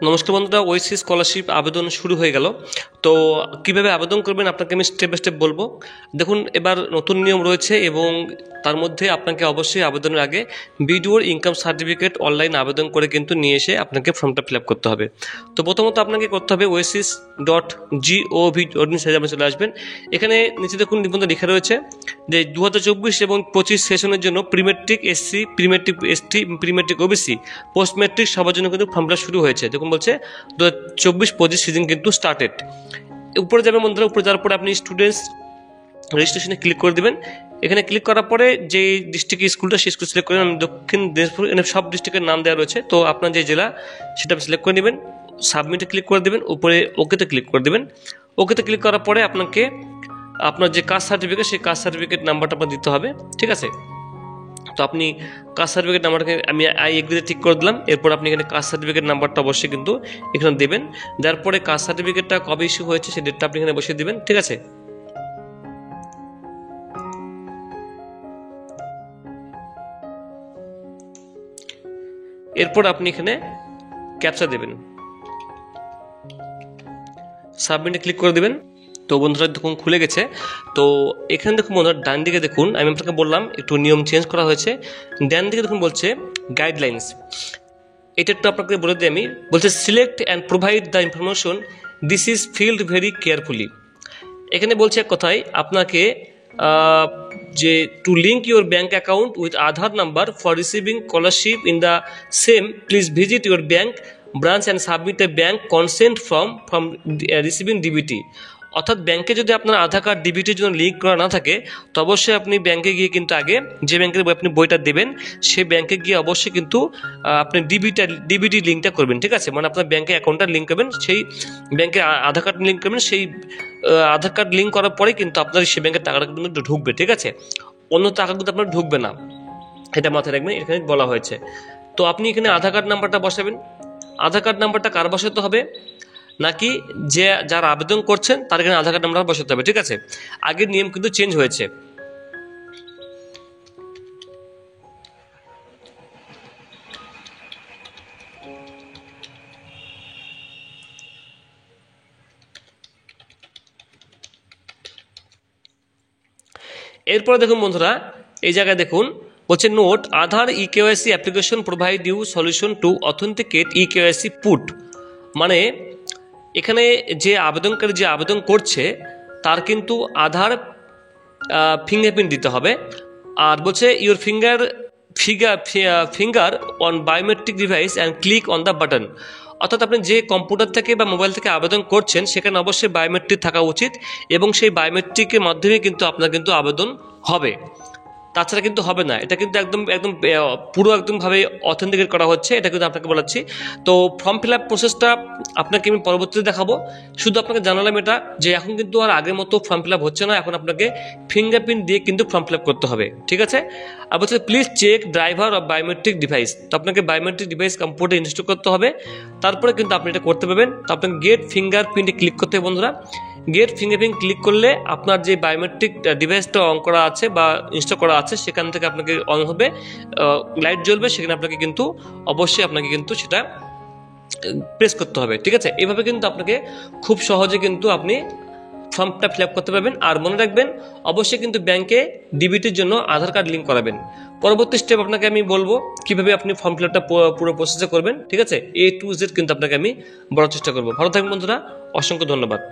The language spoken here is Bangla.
নমস্কার বন্ধুরা, ওয়েসি স্কলারশিপ আবেদন শুরু হয়ে গেল। তো কিভাবে আবেদন করবেন আপনাকে আমি স্টেপ বাই স্টেপ বলবো। দেখুন, এবার নতুন নিয়ম রয়েছে এবং তার মধ্যে আপনাকে অবশ্যই আবেদনের আগে বিডিওর ইনকাম সার্টিফিকেট অনলাইন আবেদন করে কিন্তু নিয়ে এসে আপনাকে ফর্মটা ফিল আপ করতে হবে। তো প্রথমত আপনাকে করতে হবে oasis.gov চলে আসবেন। এখানে নিচে দেখুন নিবন্ধন লেখা রয়েছে যে 2024 এবং 25 সেশনের জন্য prematric SC, prematric ST, prematric OBC, post matric সবার জন্য কিন্তু ফর্মটা শুরু হয়েছে। দেখুন বলছে 2024-25 সিজন কিন্তু স্টার্টেড। উপরে যাবেন বন্ধুরা, উপরে যাওয়ার পরে আপনি স্টুডেন্টস রেজিস্ট্রেশনে ক্লিক করে দেবেন। এখানে ক্লিক করার পরে যে ডিস্ট্রিক্ট স্কুলটা সেই স্কুল সিলেক্ট করে আমি দক্ষিণ দিনাজপুর, এখানে সব ডিস্ট্রিক্টের নাম দেওয়া রয়েছে। তো আপনার যে জেলা সেটা সিলেক্ট করে নেবেন, সাবমিটে ক্লিক করে দেবেন, উপরে ওকেতে ক্লিক করে দেবেন। ওকেতে ক্লিক করার পরে আপনাকে আপনার যে কাস্ট সার্টিফিকেট সেই কাস্ট সার্টিফিকেট নাম্বারটা আপনার দিতে হবে, ঠিক আছে। তো আপনি কাস্ট সার্টিফিকেট নাম্বারটাকে আমি আই এগ্রিতে ঠিক করে দিলাম। এরপর আপনি এখানে কাস্ট সার্টিফিকেট নাম্বারটা অবশ্যই কিন্তু এখানে দেবেন। যার পরে কাস্ট সার্টিফিকেটটা কবে ইস্যু হয়েছে সেই ডেটটা আপনি এখানে বসিয়ে দেবেন, ঠিক আছে। এরপর আপনি এখানে ক্যাপচা দেবেন, সাবমিটে ক্লিক করে দেবেন। তো বন্ধুরা দেখুন খুলে গেছে। তো এখানে দেখুন বন্ধুরা ডান দিকে দেখুন, আমি আপনাকে বললাম একটু নিয়ম চেঞ্জ করা হয়েছে। ডান দিকে দেখুন বলছে গাইডলাইন্স, এটা একটু আপনাকে বলে দিই আমি। বলছে select and provide the information, this is field very carefully. এখানে বলছে এক কথায় আপনাকে যে to link your bank account with Aadhaar number for receiving scholarship in the same, please visit your bank branch and submit a bank consent from receiving DBT. অর্থাৎ ব্যাংকে যদি আপনার আধার কার্ড ডিবিটির জন্য লিঙ্ক করা না থাকে তো অবশ্যই আপনি ব্যাংকে গিয়ে কিন্তু আগে যে ব্যাংকের আপনি বইটা দেবেন সেই ব্যাংকে গিয়ে অবশ্যই কিন্তু আপনি ডিবিটি লিঙ্কটা করবেন, ঠিক আছে। মানে আপনার ব্যাংকে অ্যাকাউন্টটা লিঙ্ক করবেন, সেই ব্যাংকে আধার কার্ড লিঙ্ক করবেন, সেই আধার কার্ড লিঙ্ক করার পরে কিন্তু আপনার সেই ব্যাংকের টাকাটা কিন্তু ঢুকবে, ঠিক আছে। অন্য টাকা কিন্তু আপনার ঢুকবে না, এটা মাথায় রাখবেন, এখানে বলা হয়েছে। তো আপনি এখানে আধার কার্ড নাম্বারটা বসাবেন। আধার কার্ড নাম্বারটা কার বসাতে হবে, নাকি যে যারা আবেদন করছেন তার এখানে আধার কার্ড নাম্বার বসাতে হবে, ঠিক আছে। আগের নিয়ম কিন্তু চেঞ্জ হয়েছে। এরপরে দেখুন বন্ধুরা, এই জায়গায় দেখুন বলছে note Aadhaar eKYC application provide you solution to authenticate eKYC put. মানে এখানে যে আবেদনকারী যে আবেদন করছে তার কিন্তু আধার ফিঙ্গারপ্রিন্ট দিতে হবে। আর বলছে your finger on biometric device and click on the button. অর্থাৎ আপনি যে কম্পিউটার থেকে বা মোবাইল থেকে আবেদন করছেন সেখানে অবশ্যই বায়োমেট্রিক থাকা উচিত এবং সেই বায়োমেট্রিকের মাধ্যমে কিন্তু আপনার কিন্তু আবেদন হবে, তাছাড়া কিন্তু হবে না। এটা কিন্তু একদম একদম পুরো একদমভাবে অথেন্টিকেট করা হচ্ছে, এটা কিন্তু আপনাকে বলাচ্ছি। তো ফর্ম ফিল আপ প্রসেসটা আপনাকে আমি পরবর্তীতে দেখাবো। শুধু আপনাকে জানালাম এটা যে এখন কিন্তু আর আগের মতো ফর্ম ফিল আপ হচ্ছে না, এখন আপনাকে ফিঙ্গারপ্রিন্ট দিয়ে কিন্তু ফর্ম ফিল আপ করতে হবে, ঠিক আছে। আর বলছে please check driver of biometric device. তো আপনাকে বায়োমেট্রিক ডিভাইস কম্পিউটারে ইনস্টল করতে হবে, তারপরে কিন্তু আপনি এটা করতে পারবেন। তো আপনাকে গেট ফিঙ্গারপ্রিন্টে ক্লিক করতে হবে বন্ধুরা। গেট ফিঙ্গারপ্রিন্ট ক্লিক করলে আপনার যে বায়োমেট্রিক ডিভাইসটা অন করা আছে বা ইনস্টল করা আছে সেখান থেকে আপনাকে অন হবে, লাইট জ্বলবে, সেখানে আপনাকে কিন্তু অবশ্যই আপনাকে কিন্তু সেটা প্রেস করতে হবে, ঠিক আছে। এইভাবে কিন্তু আপনাকে খুব সহজে কিন্তু আপনি ফর্মটা ফিল আপ করতে পারবেন। আর মনে রাখবেন অবশ্যই কিন্তু ব্যাংকে ডিবিটির জন্য আধার কার্ড লিঙ্ক করাবেন। পরবর্তী স্টেপ আপনাকে আমি বলবো কিভাবে আপনি ফর্ম ফিল আপটা পুরো প্রসেসে করবেন, ঠিক আছে। A to Z কিন্তু আপনাকে আমি বলার চেষ্টা করবো। ভালো থাকবেন বন্ধুরা, অসংখ্য ধন্যবাদ।